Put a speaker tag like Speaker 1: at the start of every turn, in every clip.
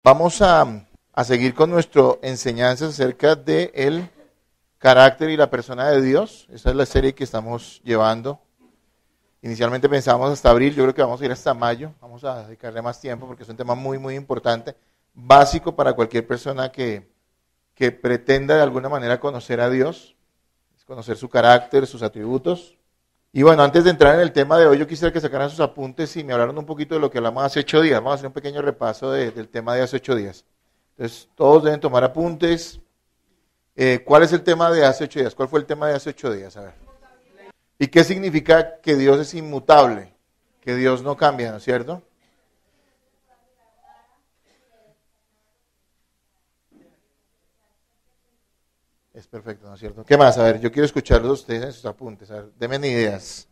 Speaker 1: Vamos a seguir con nuestra enseñanza acerca del carácter y la persona de Dios. Esa es la serie que estamos llevando. Inicialmente pensábamos hasta abril, yo creo que vamos a ir hasta mayo. Vamos a dedicarle más tiempo porque es un tema muy, muy importante, básico para cualquier persona que pretenda de alguna manera conocer a Dios, conocer su carácter, sus atributos. Y bueno, antes de entrar en el tema de hoy, yo quisiera que sacaran sus apuntes y me hablaran un poquito de lo que hablamos hace 8 días. Vamos a hacer un pequeño repaso del tema de hace 8 días. Entonces, todos deben tomar apuntes. ¿Cuál es el tema de hace 8 días? ¿Cuál fue el tema de hace 8 días? A ver. ¿Y qué significa que Dios es inmutable? Que Dios no cambia, ¿no es cierto? Es perfecto, ¿no es cierto? ¿Qué más? A ver, yo quiero escucharlos a ustedes en sus apuntes. A ver, denme ideas.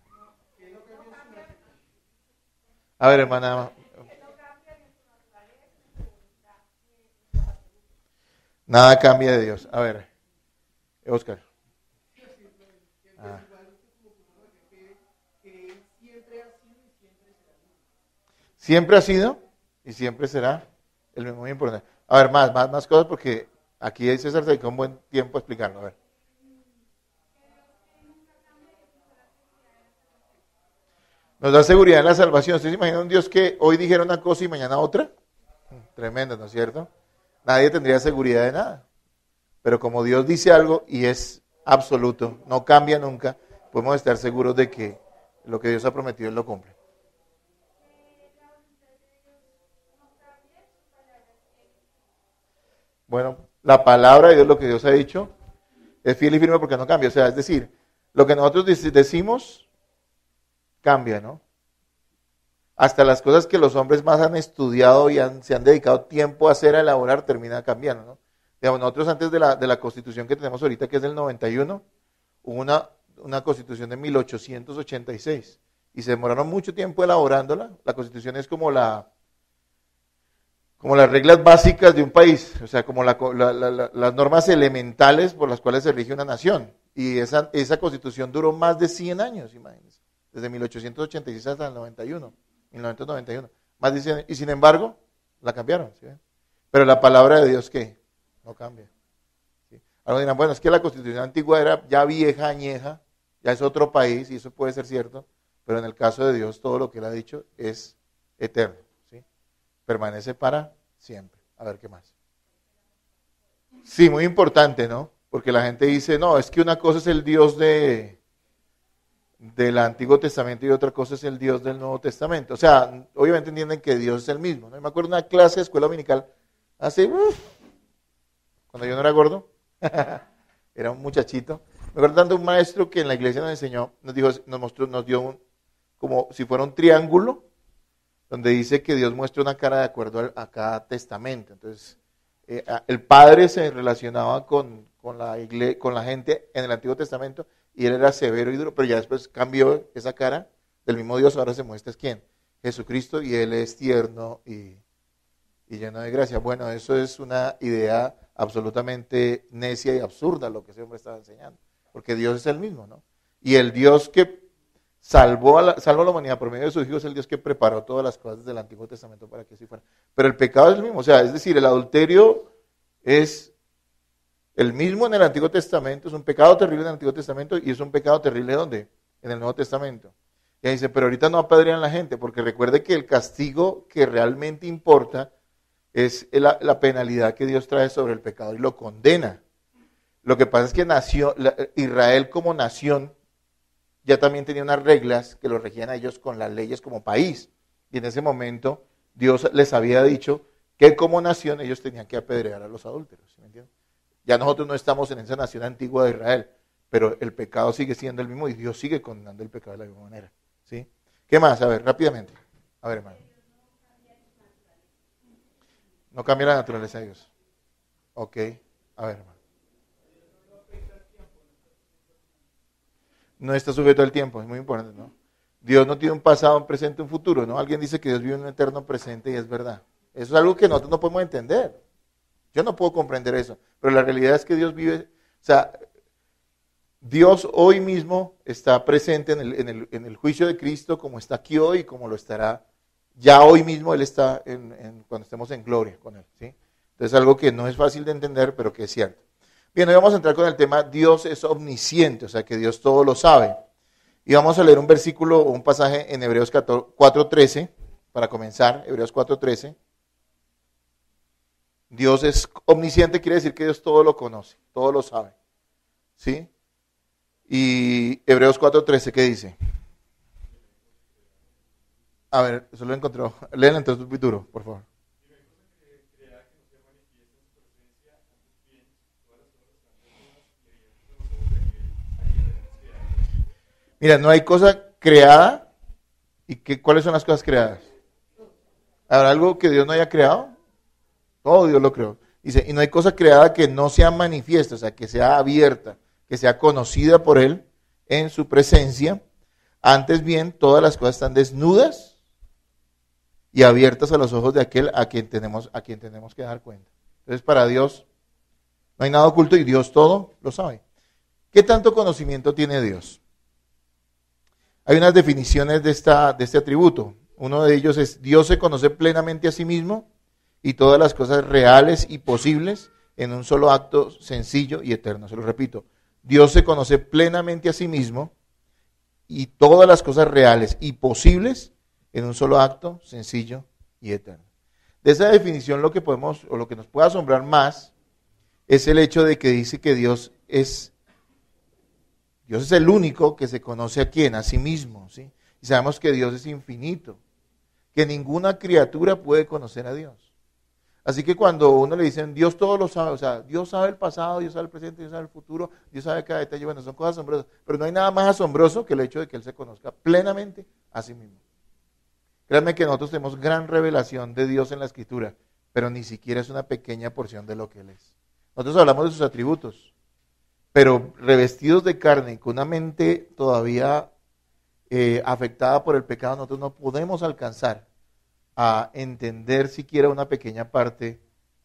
Speaker 1: A ver, hermana. Nada cambia de Dios. A ver, Oscar. Ah. Siempre ha sido y siempre será el mismo, muy importante. A ver, más cosas porque aquí César se dedicó un buen tiempo a explicarlo. A ver. Nos da seguridad en la salvación. ¿Ustedes se imaginan un Dios que hoy dijera una cosa y mañana otra? Tremendo, ¿no es cierto? Nadie tendría seguridad de nada. Pero como Dios dice algo y es absoluto, no cambia nunca, podemos estar seguros de que lo que Dios ha prometido Él lo cumple. Bueno, la palabra de Dios, lo que Dios ha dicho, es fiel y firme porque no cambia. O sea, es decir, lo que nosotros decimos cambia, ¿no? Hasta las cosas que los hombres más han estudiado y se han dedicado tiempo a hacer, a elaborar, termina cambiando, ¿no? Digamos, nosotros antes de la constitución que tenemos ahorita, que es del 91, hubo una constitución de 1886 y se demoraron mucho tiempo elaborándola. La constitución es como las reglas básicas de un país, o sea, como las normas elementales por las cuales se rige una nación. Y esa constitución duró más de 100 años, imagínense, desde 1886 hasta el 1991. Más de 100 años. Y sin embargo, la cambiaron. ¿Sí? Pero la palabra de Dios, ¿qué? No cambia. ¿Sí? Algunos dirán, bueno, es que la constitución antigua era ya vieja, añeja, ya es otro país, y eso puede ser cierto, pero en el caso de Dios, todo lo que Él ha dicho es eterno. Permanece para siempre. A ver, ¿qué más? Sí, muy importante, ¿no? Porque la gente dice, no, es que una cosa es el Dios del Antiguo Testamento y otra cosa es el Dios del Nuevo Testamento. O sea, obviamente entienden que Dios es el mismo, ¿no? Me acuerdo de una clase de escuela dominical hace, cuando yo no era gordo, era un muchachito. Me acuerdo tanto un maestro que en la iglesia nos enseñó, nos dio como si fuera un triángulo, donde dice que Dios muestra una cara de acuerdo a cada testamento. Entonces, el Padre se relacionaba con la gente en el Antiguo Testamento y Él era severo y duro, pero ya después cambió esa cara del mismo Dios, ahora se muestra es ¿quién? Jesucristo, y Él es tierno y lleno de gracia. Bueno, eso es una idea absolutamente necia y absurda lo que ese hombre estaba enseñando, porque Dios es el mismo, ¿no? Y el Dios que salvó a la humanidad por medio de sus hijos, es el Dios que preparó todas las cosas del Antiguo Testamento para que así fuera. Pero el pecado es el mismo, o sea, es decir, el adulterio es el mismo en el Antiguo Testamento, es un pecado terrible en el Antiguo Testamento y es un pecado terrible ¿dónde? En el Nuevo Testamento. Y ahí dice, pero ahorita no apedrean a la gente, porque recuerde que el castigo que realmente importa es la penalidad que Dios trae sobre el pecado y lo condena. Lo que pasa es que Israel como nación ya también tenía unas reglas que los regían a ellos con las leyes como país. Y en ese momento Dios les había dicho que como nación ellos tenían que apedrear a los adúlteros. ¿Sí me entienden? Ya nosotros no estamos en esa nación antigua de Israel, pero el pecado sigue siendo el mismo y Dios sigue condenando el pecado de la misma manera. ¿Sí? ¿Qué más? A ver, rápidamente. A ver, hermano. No cambia la naturaleza de Dios. Ok. A ver, hermano. No está sujeto al tiempo, es muy importante, ¿no? Dios no tiene un pasado, un presente, un futuro, ¿no? Alguien dice que Dios vive en un eterno presente y es verdad. Eso es algo que nosotros no podemos entender. Yo no puedo comprender eso, pero la realidad es que Dios vive, o sea, Dios hoy mismo está presente en el juicio de Cristo como está aquí hoy y como lo estará ya hoy mismo Él está cuando estemos en gloria con Él, ¿sí? Entonces algo que no es fácil de entender, pero que es cierto. Bien, hoy vamos a entrar con el tema Dios es omnisciente, o sea que Dios todo lo sabe. Y vamos a leer un versículo o un pasaje en Hebreos 4:13, para comenzar, Hebreos 4:13. Dios es omnisciente, quiere decir que Dios todo lo conoce, todo lo sabe, ¿sí? Y Hebreos 4:13, ¿qué dice? A ver, eso lo encontró. Léelo entonces muy duro, por favor. Mira, no hay cosa creada. ¿Y cuáles son las cosas creadas? ¿Habrá algo que Dios no haya creado? Todo Dios lo creó. Dice, y no hay cosa creada que no sea manifiesta, o sea, que sea abierta, que sea conocida por Él en su presencia. Antes bien, todas las cosas están desnudas y abiertas a los ojos de aquel a quien tenemos que dar cuenta. Entonces, para Dios no hay nada oculto y Dios todo lo sabe. ¿Qué tanto conocimiento tiene Dios? Hay unas definiciones de este atributo. Uno de ellos es, Dios se conoce plenamente a sí mismo y todas las cosas reales y posibles en un solo acto sencillo y eterno. Se lo repito, Dios se conoce plenamente a sí mismo y todas las cosas reales y posibles en un solo acto sencillo y eterno. De esa definición lo que nos puede asombrar más es el hecho de que dice que Dios es el único que se conoce a quién, a sí mismo, ¿sí? Y sabemos que Dios es infinito, que ninguna criatura puede conocer a Dios. Así que cuando uno le dicen, Dios todo lo sabe, o sea, Dios sabe el pasado, Dios sabe el presente, Dios sabe el futuro, Dios sabe cada detalle, bueno, son cosas asombrosas, pero no hay nada más asombroso que el hecho de que Él se conozca plenamente a sí mismo. Créanme que nosotros tenemos gran revelación de Dios en la Escritura, pero ni siquiera es una pequeña porción de lo que Él es. Nosotros hablamos de sus atributos, pero revestidos de carne, con una mente todavía afectada por el pecado, nosotros no podemos alcanzar a entender siquiera una pequeña parte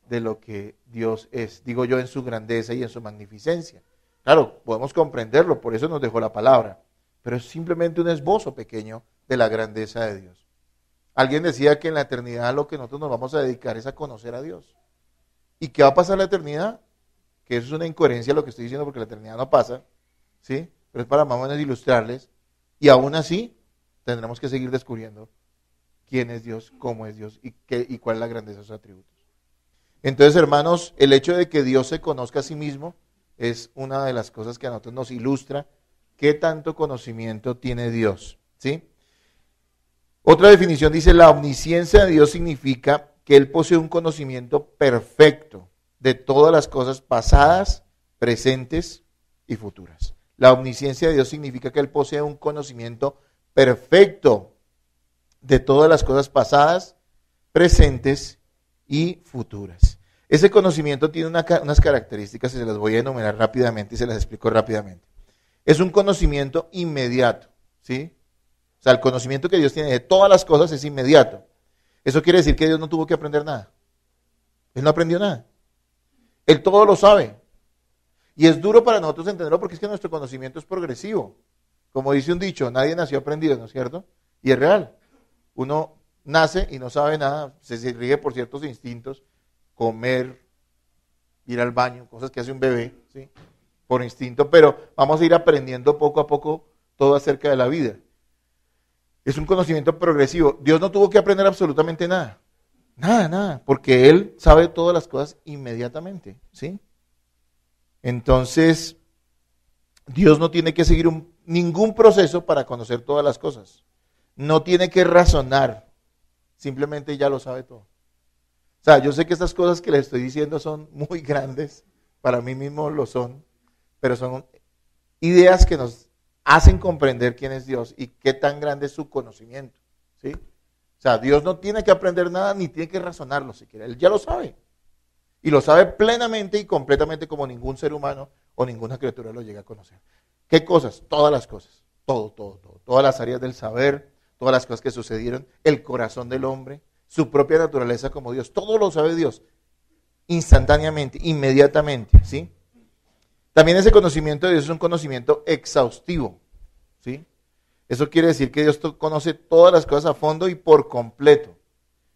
Speaker 1: de lo que Dios es, digo yo, en su grandeza y en su magnificencia. Claro, podemos comprenderlo, por eso nos dejó la palabra, pero es simplemente un esbozo pequeño de la grandeza de Dios. Alguien decía que en la eternidad lo que nosotros nos vamos a dedicar es a conocer a Dios. ¿Y qué va a pasar en la eternidad? Que eso es una incoherencia lo que estoy diciendo porque la eternidad no pasa, ¿sí? Pero es para más o menos ilustrarles. Y aún así tendremos que seguir descubriendo quién es Dios, cómo es Dios y cuál es la grandeza de sus atributos. Entonces, hermanos, el hecho de que Dios se conozca a sí mismo es una de las cosas que a nosotros nos ilustra qué tanto conocimiento tiene Dios, ¿sí? Otra definición dice, la omnisciencia de Dios significa que Él posee un conocimiento perfecto de todas las cosas pasadas, presentes y futuras. La omnisciencia de Dios significa que Él posee un conocimiento perfecto de todas las cosas pasadas, presentes y futuras. Ese conocimiento tiene unas características y se las voy a enumerar rápidamente y se las explico rápidamente. Es un conocimiento inmediato, ¿sí? O sea, el conocimiento que Dios tiene de todas las cosas es inmediato. Eso quiere decir que Dios no tuvo que aprender nada. Él no aprendió nada. Él todo lo sabe. Y es duro para nosotros entenderlo porque es que nuestro conocimiento es progresivo. Como dice un dicho, nadie nació aprendido, ¿no es cierto? Y es real. Uno nace y no sabe nada, se rige por ciertos instintos, comer, ir al baño, cosas que hace un bebé, ¿sí? Por instinto, pero vamos a ir aprendiendo poco a poco todo acerca de la vida. Es un conocimiento progresivo. Dios no tuvo que aprender absolutamente nada. Nada, porque Él sabe todas las cosas inmediatamente, ¿sí? Entonces, Dios no tiene que seguir ningún proceso para conocer todas las cosas. No tiene que razonar, simplemente ya lo sabe todo. O sea, yo sé que estas cosas que les estoy diciendo son muy grandes, para mí mismo lo son, pero son ideas que nos hacen comprender quién es Dios y qué tan grande es su conocimiento, ¿sí? O sea, Dios no tiene que aprender nada ni tiene que razonarlo siquiera, Él ya lo sabe. Y lo sabe plenamente y completamente como ningún ser humano o ninguna criatura lo llega a conocer. ¿Qué cosas? Todas las cosas, todo. Todas las áreas del saber, todas las cosas que sucedieron, el corazón del hombre, su propia naturaleza como Dios, todo lo sabe Dios instantáneamente, inmediatamente, ¿sí? También ese conocimiento de Dios es un conocimiento exhaustivo, ¿sí? Eso quiere decir que Dios conoce todas las cosas a fondo y por completo.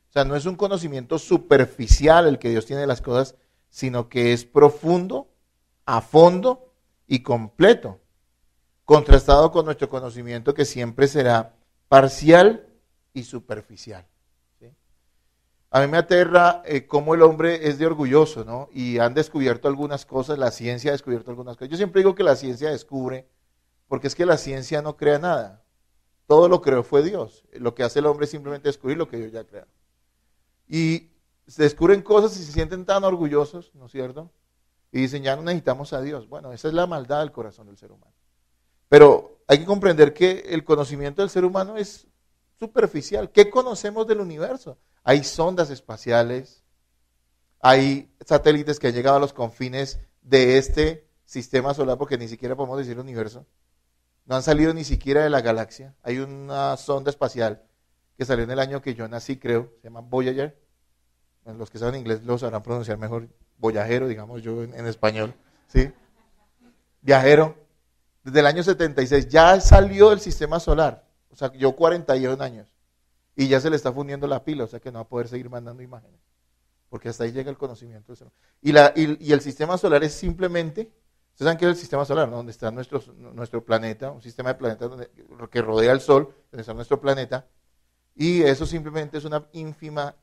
Speaker 1: O sea, no es un conocimiento superficial el que Dios tiene de las cosas, sino que es profundo, a fondo y completo, contrastado con nuestro conocimiento que siempre será parcial y superficial. ¿Sí? A mí me aterra cómo el hombre es de orgulloso, ¿no? Y han descubierto algunas cosas, la ciencia ha descubierto algunas cosas. Yo siempre digo que la ciencia descubre, porque es que la ciencia no crea nada. Todo lo creó fue Dios. Lo que hace el hombre es simplemente descubrir lo que Dios ya creó. Y se descubren cosas y se sienten tan orgullosos, ¿no es cierto? Y dicen, ya no necesitamos a Dios. Bueno, esa es la maldad del corazón del ser humano. Pero hay que comprender que el conocimiento del ser humano es superficial. ¿Qué conocemos del universo? Hay sondas espaciales, hay satélites que han llegado a los confines de este sistema solar, porque ni siquiera podemos decir universo. No han salido ni siquiera de la galaxia. Hay una sonda espacial que salió en el año que yo nací, creo, se llama Voyager. Los que saben inglés lo sabrán pronunciar mejor. Voyajero, digamos yo en español. ¿Sí? Viajero. Desde el año 76 ya salió del sistema solar. O sea, yo 41 años. Y ya se le está fundiendo la pila, o sea que no va a poder seguir mandando imágenes. Porque hasta ahí llega el conocimiento del ser humano. Y el sistema solar es simplemente... Ustedes saben que es el sistema solar, ¿no? Donde está nuestro planeta, un sistema de planetas que rodea el Sol, donde está nuestro planeta, y eso simplemente es una ínfima,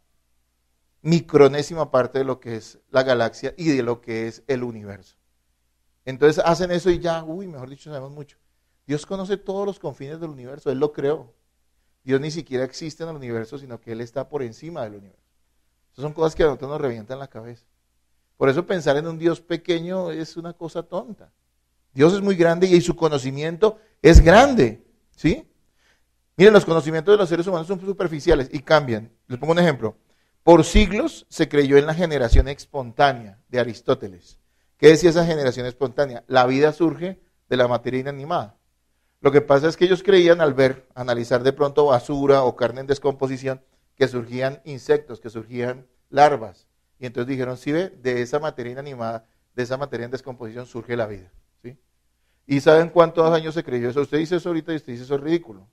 Speaker 1: micronésima parte de lo que es la galaxia y de lo que es el universo. Entonces hacen eso y ya, mejor dicho, sabemos mucho. Dios conoce todos los confines del universo, Él lo creó. Dios ni siquiera existe en el universo, sino que Él está por encima del universo. Esas son cosas que a nosotros nos revientan la cabeza. Por eso pensar en un Dios pequeño es una cosa tonta. Dios es muy grande y su conocimiento es grande, ¿sí? Miren, los conocimientos de los seres humanos son superficiales y cambian. Les pongo un ejemplo. Por siglos se creyó en la generación espontánea de Aristóteles. ¿Qué decía esa generación espontánea? La vida surge de la materia inanimada. Lo que pasa es que ellos creían al analizar de pronto basura o carne en descomposición, que surgían insectos, que surgían larvas. Y entonces dijeron, sí ve, de esa materia inanimada, de esa materia en descomposición surge la vida. ¿Sí? ¿Y saben cuántos años se creyó eso? Usted dice eso ahorita y usted dice eso es ridículo.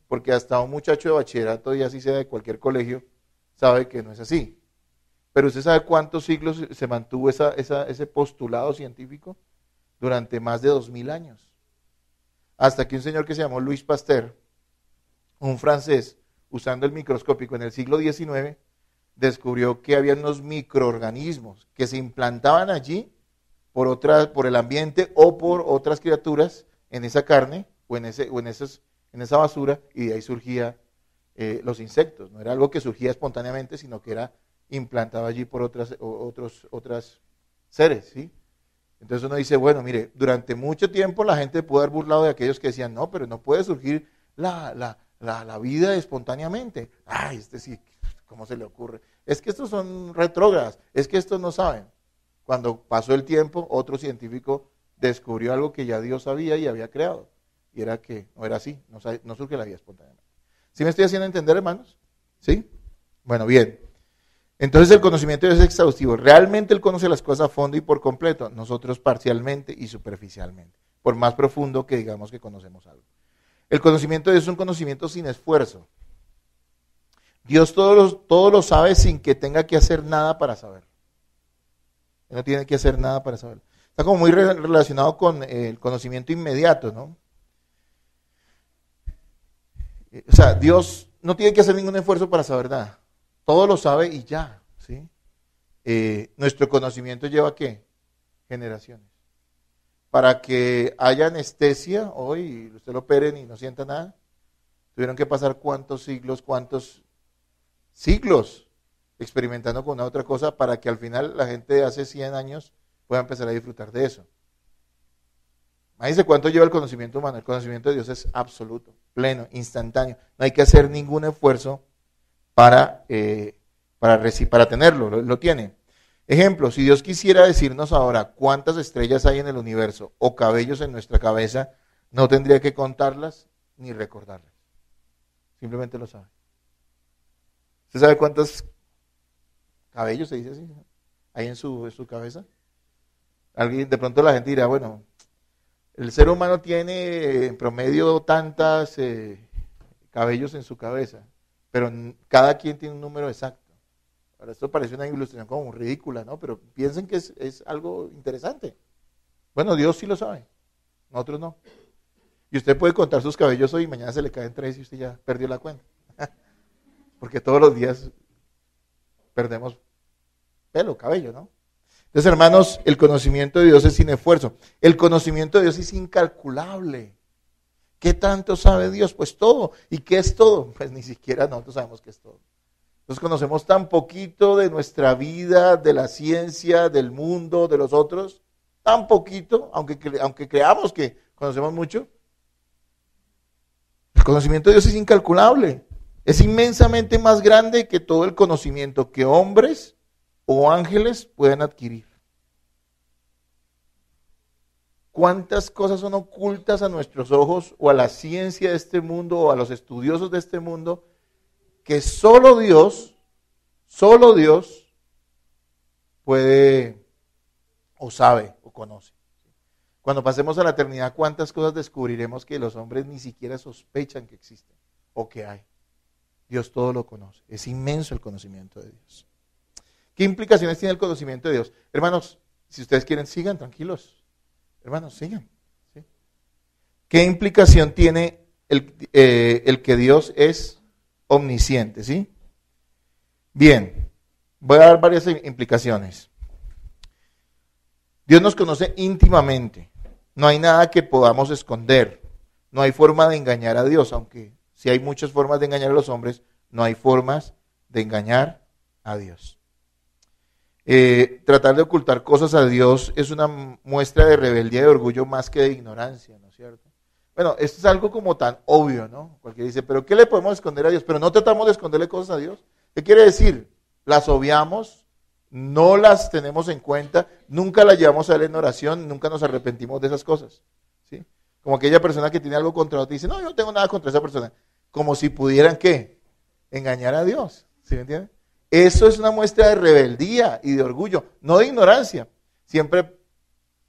Speaker 1: Porque hasta un muchacho de bachillerato, y así sea de cualquier colegio, sabe que no es así. Pero usted sabe cuántos siglos se mantuvo ese postulado científico durante más de 2000 años. Hasta que un señor que se llamó Louis Pasteur, un francés, usando el microscópico en el siglo XIX, descubrió que había unos microorganismos que se implantaban allí por el ambiente o por otras criaturas en esa carne o en esa basura, y de ahí surgía los insectos. No era algo que surgía espontáneamente, sino que era implantado allí por otras seres, ¿sí? Entonces uno dice, bueno, mire, durante mucho tiempo la gente pudo haber burlado de aquellos que decían, no, pero no puede surgir la vida espontáneamente. Ay, sí, ¿cómo se le ocurre? Es que estos son retrógradas, es que estos no saben. Cuando pasó el tiempo, otro científico descubrió algo que ya Dios sabía y había creado. Y era que no era así, no surge la vida espontáneamente. ¿Sí me estoy haciendo entender, hermanos? ¿Sí? Bueno, bien. Entonces el conocimiento es exhaustivo. Realmente Él conoce las cosas a fondo y por completo, nosotros parcialmente y superficialmente, por más profundo que digamos que conocemos algo. El conocimiento de Dios es un conocimiento sin esfuerzo. Dios todo lo sabe sin que tenga que hacer nada para saber. Él no tiene que hacer nada para saber. Está como muy relacionado con el conocimiento inmediato, ¿no? O sea, Dios no tiene que hacer ningún esfuerzo para saber nada. Todo lo sabe y ya, ¿sí? Nuestro conocimiento lleva ¿a qué? Generaciones. Para que haya anestesia hoy, y usted lo operen y no sienta nada, tuvieron que pasar cuántos siglos experimentando con una otra cosa para que al final la gente de hace 100 años pueda empezar a disfrutar de eso. Imagínense cuánto lleva el conocimiento humano. El conocimiento de Dios es absoluto, pleno, instantáneo. No hay que hacer ningún esfuerzo para tenerlo, lo tiene. Ejemplo, si Dios quisiera decirnos ahora cuántas estrellas hay en el universo o cabellos en nuestra cabeza, no tendría que contarlas ni recordarlas. Simplemente lo sabe. ¿Usted sabe cuántos cabellos, se dice así, hay en su cabeza? Alguien, de pronto la gente dirá, bueno, El ser humano tiene en promedio tantas cabellos en su cabeza, pero cada quien tiene un número exacto. Ahora, esto parece una ilustración como ridícula, ¿no? Pero piensen que es algo interesante. Bueno, Dios sí lo sabe, nosotros no. Y usted puede contar sus cabellos hoy y mañana se le caen 3 y usted ya perdió la cuenta. Porque todos los días perdemos pelo, cabello, ¿no? Entonces, hermanos, el conocimiento de Dios es sin esfuerzo. El conocimiento de Dios es incalculable. ¿Qué tanto sabe Dios? Pues todo. ¿Y qué es todo? Pues ni siquiera nosotros sabemos qué es todo. Entonces conocemos tan poquito de nuestra vida, de la ciencia, del mundo, de los otros, tan poquito, aunque creamos que conocemos mucho. El conocimiento de Dios es incalculable. Es inmensamente más grande que todo el conocimiento que hombres o ángeles pueden adquirir. ¿Cuántas cosas son ocultas a nuestros ojos o a la ciencia de este mundo o a los estudiosos de este mundo que solo Dios puede o sabe o conoce? Cuando pasemos a la eternidad, ¿cuántas cosas descubriremos que los hombres ni siquiera sospechan que existen o que hay? Dios todo lo conoce. Es inmenso el conocimiento de Dios. ¿Qué implicaciones tiene el conocimiento de Dios? Hermanos, si ustedes quieren, sigan tranquilos. Hermanos, sigan. ¿Sí? ¿Qué implicación tiene el que Dios es omnisciente? ¿Sí? Bien, voy a dar varias implicaciones. Dios nos conoce íntimamente. No hay nada que podamos esconder. No hay forma de engañar a Dios, aunque si hay muchas formas de engañar a los hombres, no hay formas de engañar a Dios. Tratar de ocultar cosas a Dios es una muestra de rebeldía y de orgullo más que de ignorancia, ¿no es cierto? Bueno, esto es algo como tan obvio, ¿no? Cualquiera dice, ¿pero qué le podemos esconder a Dios? Pero no tratamos de esconderle cosas a Dios. ¿Qué quiere decir? Las obviamos, no las tenemos en cuenta, nunca las llevamos a Él en oración, nunca nos arrepentimos de esas cosas, ¿sí? Como aquella persona que tiene algo contra otro y dice, no, yo no tengo nada contra esa persona. Como si pudieran, ¿qué? Engañar a Dios, ¿sí me entienden? Eso es una muestra de rebeldía y de orgullo, no de ignorancia. Siempre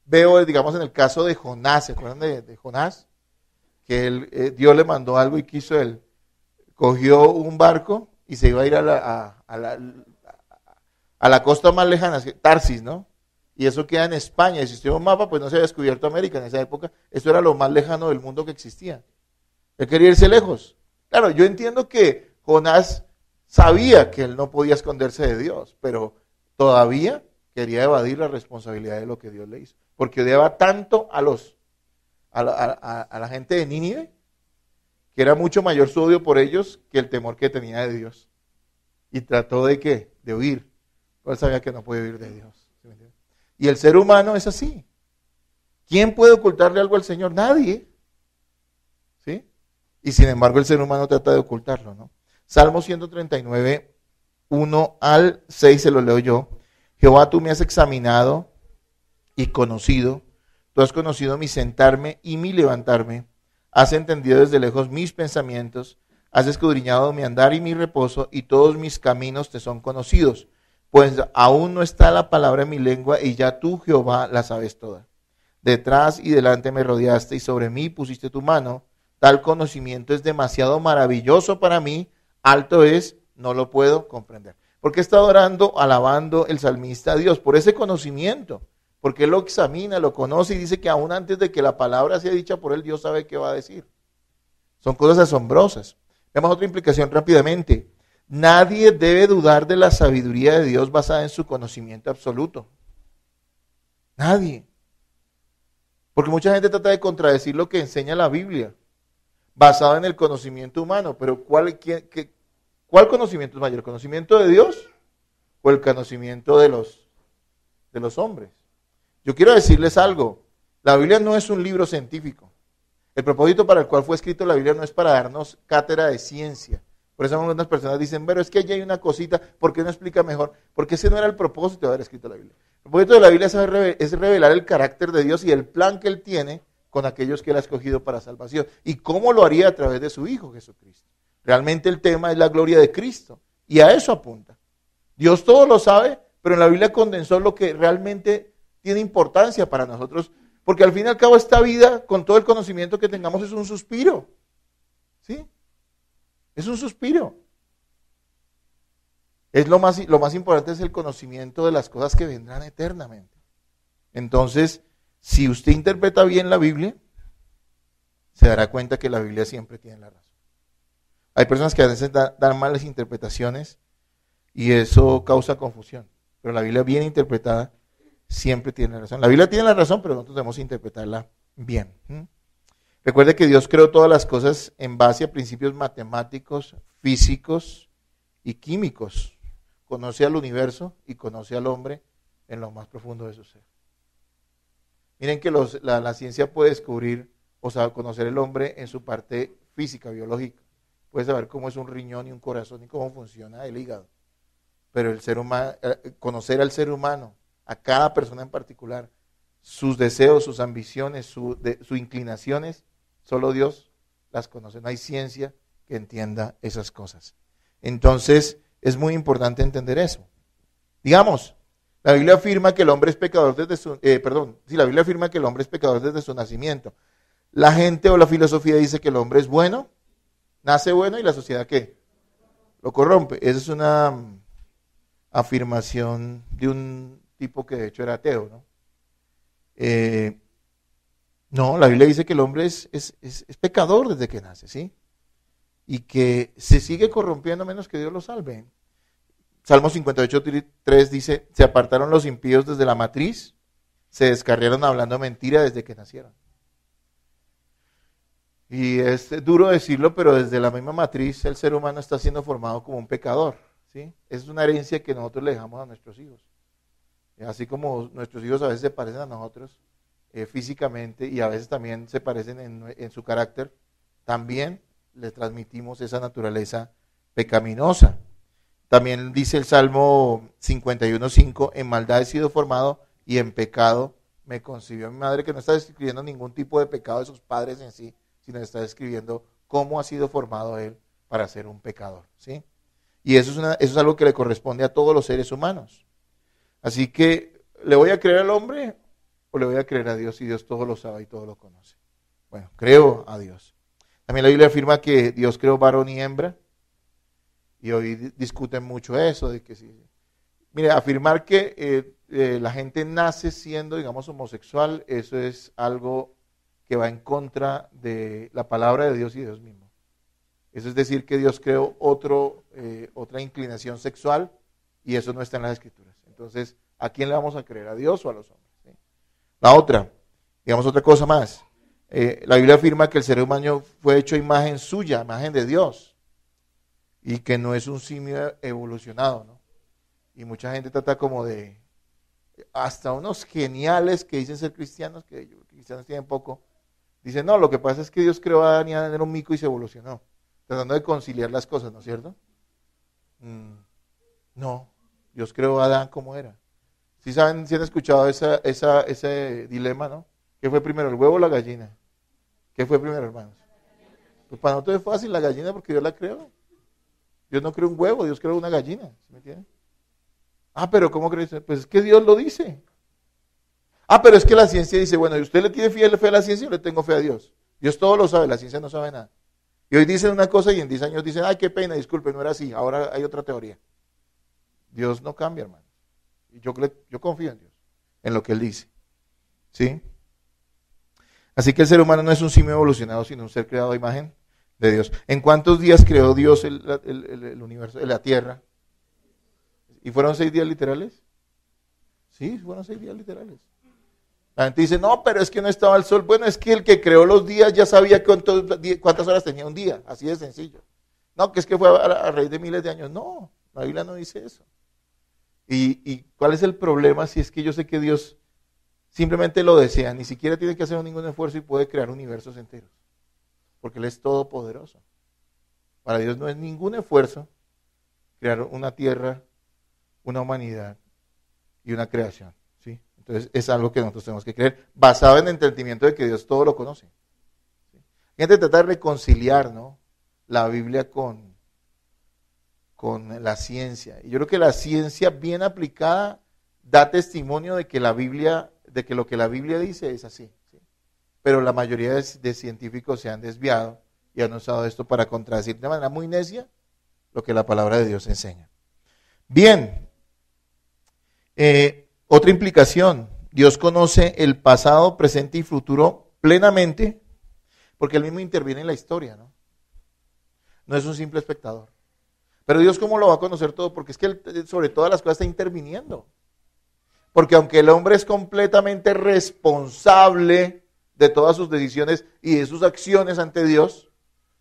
Speaker 1: veo, digamos, en el caso de Jonás, ¿se acuerdan de Jonás? Que Dios le mandó algo y quiso él. Cogió un barco y se iba a ir a la costa más lejana, Tarsis, ¿no? Y eso queda en España. Y si usted ve un mapa, pues no se había descubierto América en esa época. Esto era lo más lejano del mundo que existía. Él quería irse lejos. Claro, yo entiendo que Jonás sabía que él no podía esconderse de Dios, pero todavía quería evadir la responsabilidad de lo que Dios le hizo. Porque odiaba tanto a la gente de Nínive, que era mucho mayor su odio por ellos que el temor que tenía de Dios. Y trató de ¿qué? De huir. Pero él sabía que no podía huir de Dios. ¿Sí me entiende? Y el ser humano es así. ¿Quién puede ocultarle algo al Señor? Nadie. ¿Sí? Y sin embargo el ser humano trata de ocultarlo, ¿no? Salmo 139, 1 al 6 se lo leo yo. Jehová, tú me has examinado y conocido. Tú has conocido mi sentarme y mi levantarme. Has entendido desde lejos mis pensamientos. Has escudriñado mi andar y mi reposo, y todos mis caminos te son conocidos. Pues aún no está la palabra en mi lengua, y ya tú, Jehová, la sabes toda. Detrás y delante me rodeaste, y sobre mí pusiste tu mano. Tal conocimiento es demasiado maravilloso para mí. Alto es, no lo puedo comprender. ¿Por qué está adorando, alabando el salmista a Dios? Por ese conocimiento. Porque él lo examina, lo conoce y dice que aún antes de que la palabra sea dicha por él, Dios sabe qué va a decir. Son cosas asombrosas. Veamos otra implicación rápidamente. Nadie debe dudar de la sabiduría de Dios basada en su conocimiento absoluto. Nadie. Porque mucha gente trata de contradecir lo que enseña la Biblia, basado en el conocimiento humano. Pero ¿cuál conocimiento es mayor? ¿El conocimiento de Dios o el conocimiento de los hombres? Yo quiero decirles algo. La Biblia no es un libro científico. El propósito para el cual fue escrito la Biblia no es para darnos cátedra de ciencia. Por eso algunas personas dicen, pero es que allí hay una cosita, ¿por qué no explica mejor? Porque ese no era el propósito de haber escrito la Biblia. El propósito de la Biblia es revelar el carácter de Dios y el plan que Él tiene con aquellos que Él ha escogido para salvación. Y cómo lo haría a través de su Hijo Jesucristo. Realmente el tema es la gloria de Cristo. Y a eso apunta. Dios todo lo sabe, pero en la Biblia condensó lo que realmente tiene importancia para nosotros, Porque al fin y al cabo esta vida, con todo el conocimiento que tengamos, es un suspiro. ¿Sí? Es un suspiro. Lo más importante es el conocimiento de las cosas que vendrán eternamente. Entonces, si usted interpreta bien la Biblia, se dará cuenta que la Biblia siempre tiene la razón. Hay personas que a veces dan malas interpretaciones y eso causa confusión. Pero la Biblia bien interpretada siempre tiene la razón. La Biblia tiene la razón, pero nosotros debemos interpretarla bien. Recuerde que Dios creó todas las cosas en base a principios matemáticos, físicos y químicos. Conoce al universo y conoce al hombre en lo más profundo de su ser. Miren que la ciencia puede descubrir, o sea, conocer el hombre en su parte física, biológica. Puede saber cómo es un riñón y un corazón y cómo funciona el hígado. Pero el ser humano, conocer al ser humano, a cada persona en particular, sus deseos, sus ambiciones, sus inclinaciones, solo Dios las conoce. No hay ciencia que entienda esas cosas. Entonces, es muy importante entender eso. Digamos, la Biblia afirma que el hombre es pecador la Biblia afirma que el hombre es pecador desde su nacimiento. La gente o la filosofía dice que el hombre es bueno, nace bueno y la sociedad ¿qué? Lo corrompe. Esa es una afirmación de un tipo que de hecho era ateo, ¿no? No, la Biblia dice que el hombre es pecador desde que nace, ¿sí? Y que se sigue corrompiendo menos que Dios lo salve. Salmo 58:3 dice, se apartaron los impíos desde la matriz, se descarriaron hablando mentira desde que nacieron. Y es duro decirlo, pero desde la misma matriz el ser humano está siendo formado como un pecador, ¿sí? Es una herencia que nosotros le dejamos a nuestros hijos. Así como nuestros hijos a veces se parecen a nosotros físicamente y a veces también se parecen en su carácter, también les transmitimos esa naturaleza pecaminosa. También dice el Salmo 51:5, en maldad he sido formado y en pecado me concibió mi madre, que no está describiendo ningún tipo de pecado de sus padres en sí, sino está describiendo cómo ha sido formado él para ser un pecador, ¿sí? Y eso es algo que le corresponde a todos los seres humanos. Así que, ¿le voy a creer al hombre o le voy a creer a Dios si Dios todo lo sabe y todo lo conoce? Bueno, creo a Dios. También la Biblia afirma que Dios creó varón y hembra. Y hoy discuten mucho eso, de que sí. Mire, afirmar que la gente nace siendo, digamos, homosexual, eso es algo que va en contra de la palabra de Dios y de Dios mismo. Eso es decir que Dios creó otra inclinación sexual y eso no está en las Escrituras. Entonces, ¿a quién le vamos a creer? ¿A Dios o a los hombres? ¿Sí? La otra, digamos otra cosa más. La Biblia afirma que el ser humano fue hecho imagen suya, imagen de Dios. Y que no es un simio evolucionado, ¿no? Y mucha gente trata como de, hasta unos geniales que dicen ser cristianos, que yo creo que cristianos tienen poco, dicen, no, lo que pasa es que Dios creó a Adán y Adán era un mico y se evolucionó. Tratando de conciliar las cosas, ¿no es cierto? No, Dios creó a Adán como era. ¿Sí saben, si han escuchado ese dilema, ¿no? ¿Qué fue primero, el huevo o la gallina? ¿Qué fue primero, hermanos? Pues para nosotros es fácil la gallina porque Dios la creó. Dios no creó un huevo, Dios creó una gallina. ¿Sí me entienden? Ah, pero ¿cómo crees? Pues es que Dios lo dice. Ah, pero es que la ciencia dice, bueno, ¿y usted le tiene fe a la ciencia o le tengo fe a Dios? Dios todo lo sabe, la ciencia no sabe nada. Y hoy dicen una cosa y en 10 años dicen, ay, qué pena, disculpe, no era así, ahora hay otra teoría. Dios no cambia, hermano. Y yo confío en Dios, en lo que Él dice. ¿Sí? Así que el ser humano no es un simio evolucionado, sino un ser creado a imagen de Dios. ¿En cuántos días creó Dios el universo, la tierra? ¿Y fueron 6 días literales? Sí, fueron 6 días literales. La gente dice, no, pero es que no estaba el sol. Bueno, es que el que creó los días ya sabía cuántas horas tenía un día, así de sencillo. No, que es que fue a raíz de miles de años. No, la Biblia no dice eso. ¿Y cuál es el problema si es que yo sé que Dios simplemente lo desea? Ni siquiera tiene que hacer ningún esfuerzo y puede crear universos enteros. Porque Él es todopoderoso. Para Dios no es ningún esfuerzo crear una tierra, una humanidad y una creación. ¿Sí? Entonces es algo que nosotros tenemos que creer, basado en el entendimiento de que Dios todo lo conoce. ¿Sí? Gente trata de reconciliar, ¿no?, la Biblia con la ciencia. Y yo creo que la ciencia bien aplicada da testimonio de que la Biblia de que lo que la Biblia dice es así, ¿sí? Pero la mayoría de científicos se han desviado y han usado esto para contradecir de manera muy necia lo que la palabra de Dios enseña. Bien, otra implicación, Dios conoce el pasado, presente y futuro plenamente, porque Él mismo interviene en la historia, ¿no? No es un simple espectador. Pero Dios, ¿cómo lo va a conocer todo? Porque es que Él sobre todas las cosas está interviniendo. Porque aunque el hombre es completamente responsable de todas sus decisiones y de sus acciones ante Dios,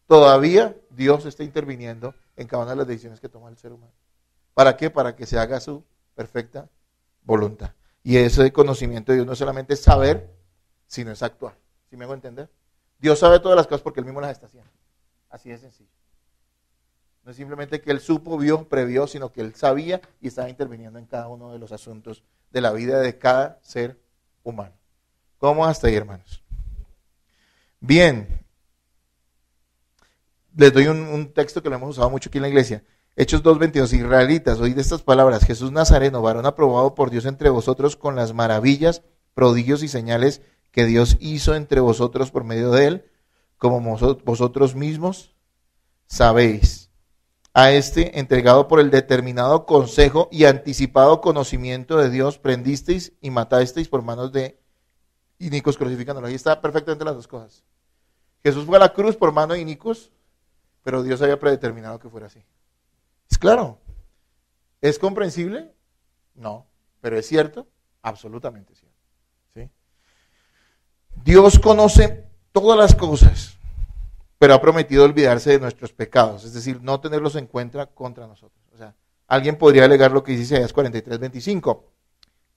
Speaker 1: todavía Dios está interviniendo en cada una de las decisiones que toma el ser humano. ¿Para qué? Para que se haga su perfecta voluntad. Y ese conocimiento de Dios no solamente es saber, sino es actuar. ¿Sí me hago entender? Dios sabe todas las cosas porque Él mismo las está haciendo. Así de sencillo. No es simplemente que Él supo, vio, previó, sino que Él sabía y estaba interviniendo en cada uno de los asuntos de la vida de cada ser humano. ¿Cómo hasta ahí, hermanos? Bien. Les doy un texto que lo hemos usado mucho aquí en la iglesia. Hechos 2:22. Israelitas, oíd estas palabras. Jesús Nazareno, varón aprobado por Dios entre vosotros con las maravillas, prodigios y señales que Dios hizo entre vosotros por medio de Él, como vosotros mismos sabéis. A este, entregado por el determinado consejo y anticipado conocimiento de Dios, prendisteis y matasteis por manos de inicuos crucificándolos. Ahí está perfectamente las dos cosas. Jesús fue a la cruz por mano de inicuos, pero Dios había predeterminado que fuera así. Es claro. ¿Es comprensible? No. ¿Pero es cierto? Absolutamente cierto. ¿Sí? Dios conoce todas las cosas, pero ha prometido olvidarse de nuestros pecados, es decir, no tenerlos en cuenta contra nosotros. O sea, alguien podría alegar lo que dice Isaías 43:25.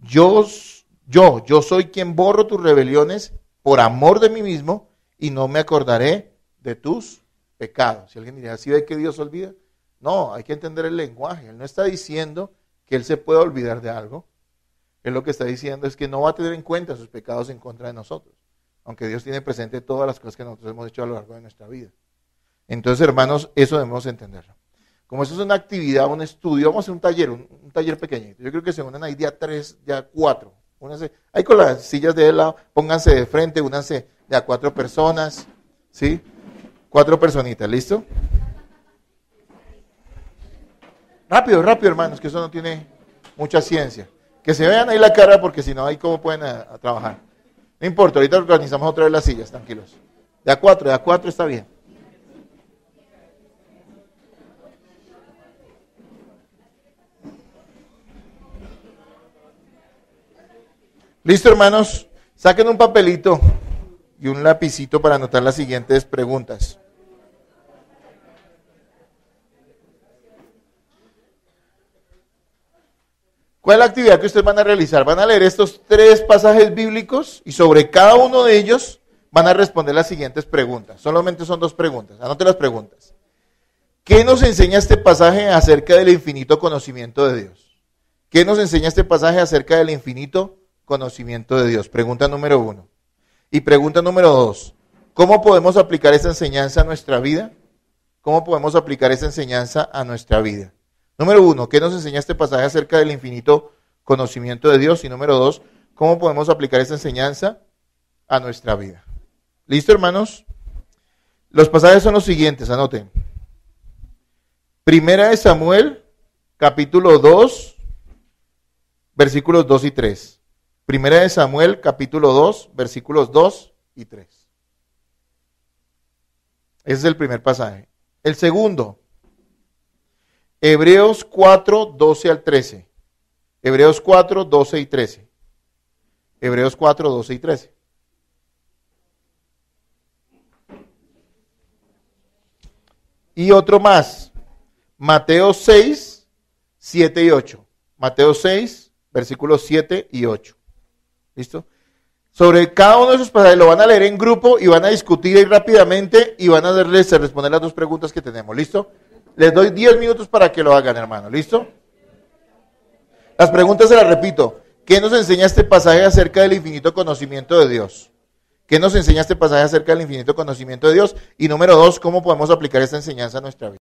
Speaker 1: Yo soy quien borro tus rebeliones por amor de mí mismo y no me acordaré de tus pecados. Si alguien diría, ¿sí ve que Dios olvida? No, hay que entender el lenguaje. Él no está diciendo que Él se pueda olvidar de algo. Él lo que está diciendo es que no va a tener en cuenta sus pecados en contra de nosotros. Aunque Dios tiene presente todas las cosas que nosotros hemos hecho a lo largo de nuestra vida. Entonces, hermanos, eso debemos entenderlo. Como eso es una actividad, un estudio, vamos a hacer un taller pequeñito. Yo creo que se unan ahí día 3, día 4. Únanse, ahí con las sillas de lado, pónganse de frente, únanse de a 4 personas, ¿sí? 4 personitas, ¿listo? Rápido, hermanos, que eso no tiene mucha ciencia. Que se vean ahí la cara, porque si no, ahí cómo pueden a trabajar. No importa, ahorita organizamos otra vez las sillas, tranquilos. De a 4 está bien. Listo, hermanos, saquen un papelito y un lapicito para anotar las siguientes preguntas. ¿Cuál es la actividad que ustedes van a realizar? Van a leer estos 3 pasajes bíblicos y sobre cada uno de ellos van a responder las siguientes preguntas. Solamente son 2 preguntas. Anote las preguntas. ¿Qué nos enseña este pasaje acerca del infinito conocimiento de Dios? ¿Qué nos enseña este pasaje acerca del infinito conocimiento de Dios? Pregunta número 1. Y pregunta número 2. ¿Cómo podemos aplicar esta enseñanza a nuestra vida? ¿Cómo podemos aplicar esta enseñanza a nuestra vida? Número 1, ¿qué nos enseña este pasaje acerca del infinito conocimiento de Dios? Y número 2, ¿cómo podemos aplicar esta enseñanza a nuestra vida? ¿Listo, hermanos? Los pasajes son los siguientes, anoten. Primera de Samuel, capítulo 2, versículos 2 y 3. Primera de Samuel, capítulo 2, versículos 2 y 3. Ese es el primer pasaje. El segundo, Hebreos 4, 12 al 13. Hebreos 4, 12 y 13. Hebreos 4, 12 y 13. Y otro más. Mateo 6, 7 y 8. Mateo 6, versículos 7 y 8. ¿Listo? Sobre cada uno de esos pasajes lo van a leer en grupo y van a discutir ahí rápidamente y van a responder las 2 preguntas que tenemos. ¿Listo? Les doy 10 minutos para que lo hagan, hermano. ¿Listo? Las preguntas se las repito. ¿Qué nos enseña este pasaje acerca del infinito conocimiento de Dios? ¿Qué nos enseña este pasaje acerca del infinito conocimiento de Dios? Y número 2, ¿cómo podemos aplicar esta enseñanza a nuestra vida?